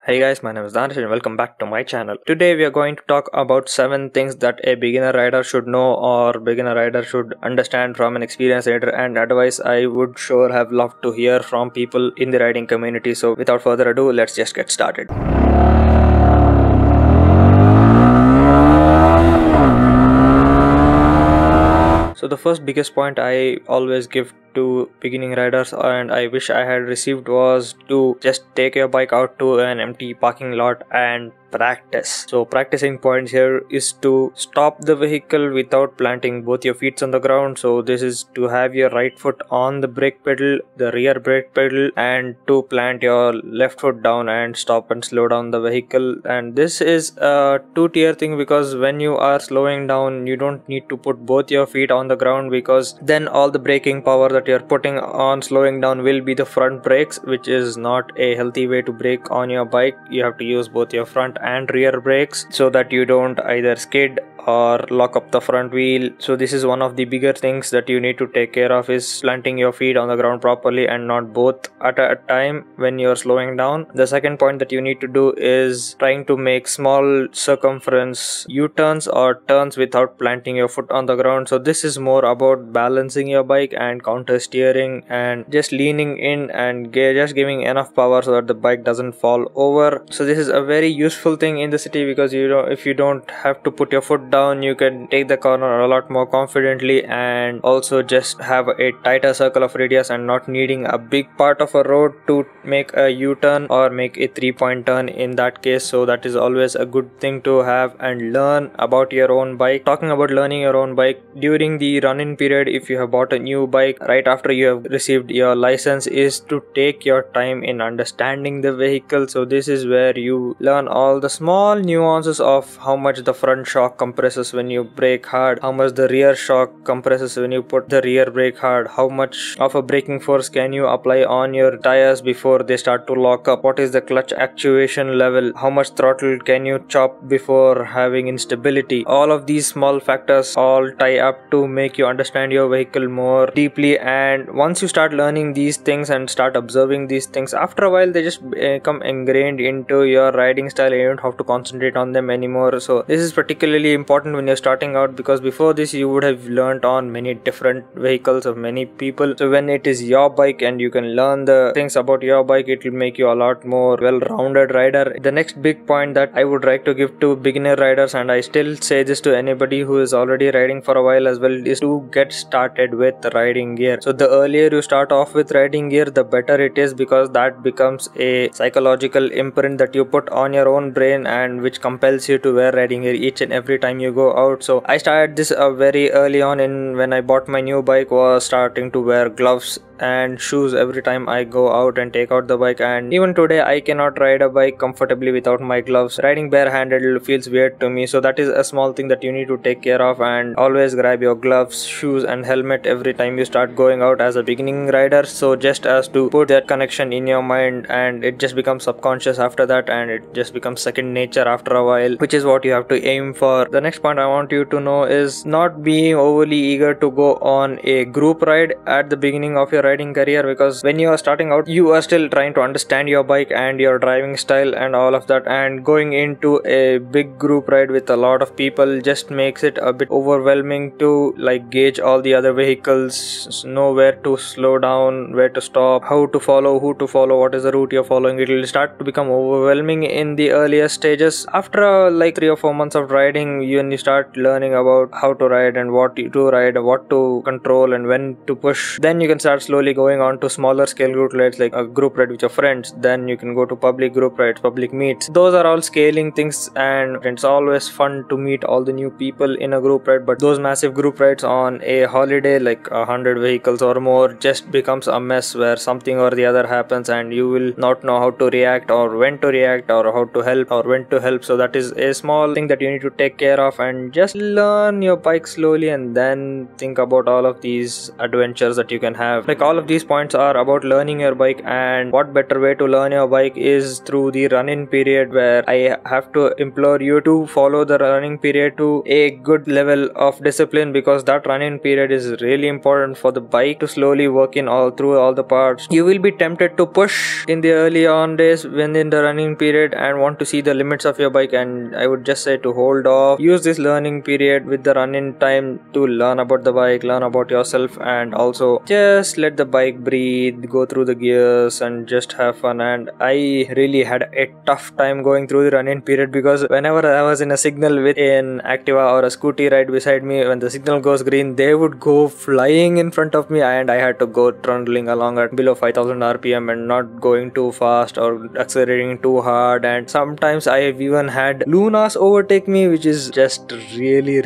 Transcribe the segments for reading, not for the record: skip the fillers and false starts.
Hey guys, my name is Danish and welcome back to my channel. Today we are going to talk about 7 things that a beginner rider should know or beginner rider should understand from an experienced rider, and advice I would sure have loved to hear from people in the riding community. So without further ado, let's just get started. So the first biggest point I always give to beginning riders, and I wish I had received, was to just take your bike out to an empty parking lot and practice. So practicing points here is to stop the vehicle without planting both your feet on the ground. So this is to have your right foot on the brake pedal, the rear brake pedal, and to plant your left foot down and stop and slow down the vehicle. And this is a two-tier thing, because when you are slowing down you don't need to put both your feet on the ground, because then all the braking power that you're putting on slowing down will be the front brakes, which is not a healthy way to brake on your bike. You have to use both your front and rear brakes so that you don't either skid or lock up the front wheel. So this is one of the bigger things that you need to take care of, is planting your feet on the ground properly and not both at a time when you're slowing down. The second point that you need to do is trying to make small circumference U-turns or turns without planting your foot on the ground. So this is more about balancing your bike and counter steering and just leaning in and just giving enough power so that the bike doesn't fall over. So this is a very useful thing in the city, because if you don't have to put your foot down, you can take the corner a lot more confidently, and also just have a tighter circle of radius and not needing a big part of a road to make a U-turn or make a 3-point turn in that case. So that is always a good thing to have and learn about your own bike. Talking about learning your own bike, during the run-in period, if you have bought a new bike right after you have received your license, is to take your time in understanding the vehicle. So this is where you learn all the small nuances of how much the front shock compresses when you brake hard, how much the rear shock compresses when you put the rear brake hard, how much of a braking force can you apply on your tires before they start to lock up, what is the clutch actuation level, how much throttle can you chop before having instability. All of these small factors all tie up to make you understand your vehicle more deeply, and once you start learning these things and start observing these things, after a while they just become ingrained into your riding style and you don't have to concentrate on them anymore. So this is particularly important when you're starting out, because before this you would have learned on many different vehicles of many people. So when it is your bike and you can learn the things about your bike, it will make you a lot more well-rounded rider. The next big point that I would like to give to beginner riders, and I still say this to anybody who is already riding for a while as well, is to get started with riding gear. So the earlier you start off with riding gear, the better it is, because that becomes a psychological imprint that you put on your own brain and which compels you to wear riding gear each and every time you go out. So I started this very early on when I bought my new bike, was starting to wear gloves and shoes every time I go out and take out the bike, and even today I cannot ride a bike comfortably without my gloves. Riding barehanded feels weird to me, so that is a small thing that you need to take care of, and always grab your gloves, shoes and helmet every time you start going out as a beginning rider. So just as to put that connection in your mind, and it just becomes subconscious after that, and it just becomes second nature after a while, which is what you have to aim for. The next point I want you to know is not being overly eager to go on a group ride at the beginning of your riding career, because when you are starting out you are still trying to understand your bike and your driving style and all of that, and going into a big group ride with a lot of people just makes it a bit overwhelming to gauge all the other vehicles, know where to slow down, where to stop, how to follow, who to follow, what is the route you're following. It will start to become overwhelming in the earlier stages. After 3 or 4 months of riding, when you start learning about how to ride and what to ride, what to control and when to push, then you can start slowly going on to smaller scale group rides, like a group ride with your friends. Then you can go to public group rides, public meets. Those are all scaling things, and it's always fun to meet all the new people in a group ride. But those massive group rides on a holiday, like 100 vehicles or more, just becomes a mess where something or the other happens and you will not know how to react or when to react or how to help or when to help. So that is a small thing that you need to take care of, and just learn your bike slowly and then think about all of these adventures that you can have. Like all of these points are about learning your bike, and what better way to learn your bike is through the run-in period, where I have to implore you to follow the running period to a good level of discipline, because that run-in period is really important for the bike to slowly work in all through all the parts. You will be tempted to push in the early on days when in the running period and want to see the limits of your bike, and I would just say to hold off. Use this learning period with the run-in time to learn about the bike, learn about yourself, and also just let the bike breathe, go through the gears and just have fun. And I really had a tough time going through the run-in period, because whenever I was in a signal with an Activa or a scooty right beside me, when the signal goes green, they would go flying in front of me, and I had to go trundling along at below 5000 rpm and not going too fast or accelerating too hard. And sometimes I have even had Lunas overtake me, which is just really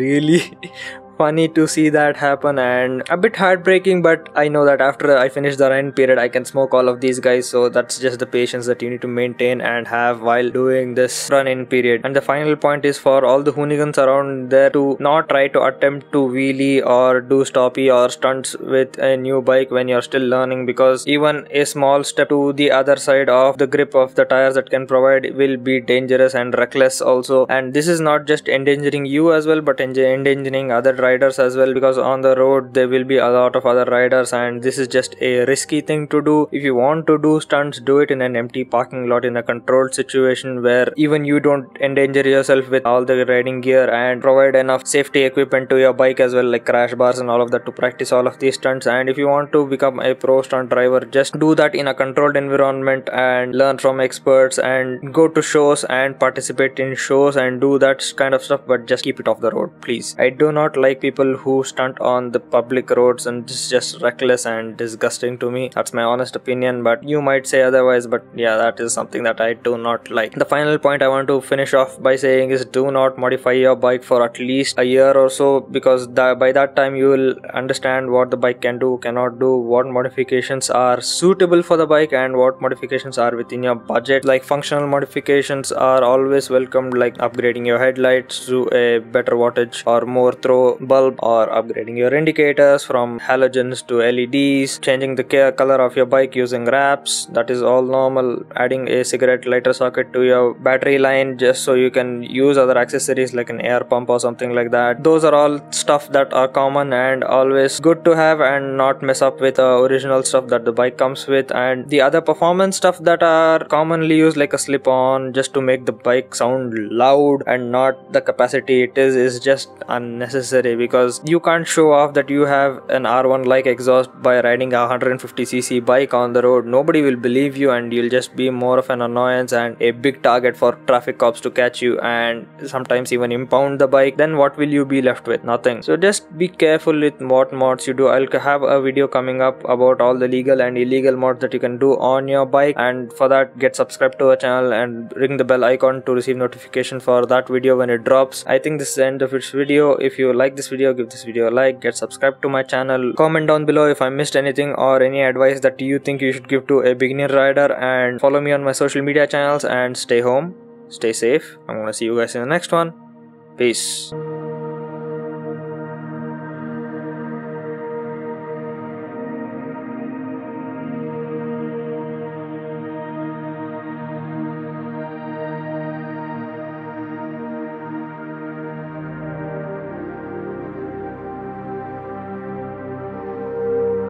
funny to see that happen and a bit heartbreaking. But I know that after I finish the run period, I can smoke all of these guys, so that's just the patience that you need to maintain and have while doing this run-in period. And the final point is for all the hooligans around there to not try to attempt to wheelie or do stoppy or stunts with a new bike when you're still learning, because even a small step to the other side of the grip of the tires that can provide will be dangerous and reckless also. And this is not just endangering you as well, but endangering other riders as well, because on the road there will be a lot of other riders, and this is just a risky thing to do. If you want to do stunts, do it in an empty parking lot in a controlled situation where even you don't endanger yourself with all the riding gear, and provide enough safety equipment to your bike as well, like crash bars and all of that, to practice all of these stunts. And if you want to become a pro stunt driver, just do that in a controlled environment and learn from experts and go to shows and participate in shows and do that kind of stuff, but just keep it off the road, please. I do not like people who stunt on the public roads, and this is just reckless and disgusting to me. That's my honest opinion, but you might say otherwise. But yeah, that is something that I do not like. The final point I want to finish off by saying is, do not modify your bike for at least a year or so, because by that time you will understand what the bike can do, cannot do, what modifications are suitable for the bike and what modifications are within your budget. Like functional modifications are always welcomed, like upgrading your headlights to a better wattage or more throw bulb, or upgrading your indicators from halogens to LEDs, changing the color of your bike using wraps. That is all normal. Adding a cigarette lighter socket to your battery line just so you can use other accessories like an air pump or something like that. Those are all stuff that are common and always good to have, and not mess up with the original stuff that the bike comes with. And the other performance stuff that are commonly used, like a slip-on just to make the bike sound loud and not the capacity it is just unnecessary, because you can't show off that you have an R1 like exhaust by riding a 150cc bike on the road. Nobody will believe you, and you'll just be more of an annoyance and a big target for traffic cops to catch you and sometimes even impound the bike. Then what will you be left with? Nothing. So just be careful with what mods you do. I'll have a video coming up about all the legal and illegal mods that you can do on your bike, and for that get subscribed to our channel and ring the bell icon to receive notification for that video when it drops. I think this is the end of its video. If you like this video, give this video a like, get subscribed to my channel, comment down below if I missed anything or any advice that you think you should give to a beginner rider, and follow me on my social media channels, and stay home, stay safe. I'm gonna see you guys in the next one. Peace.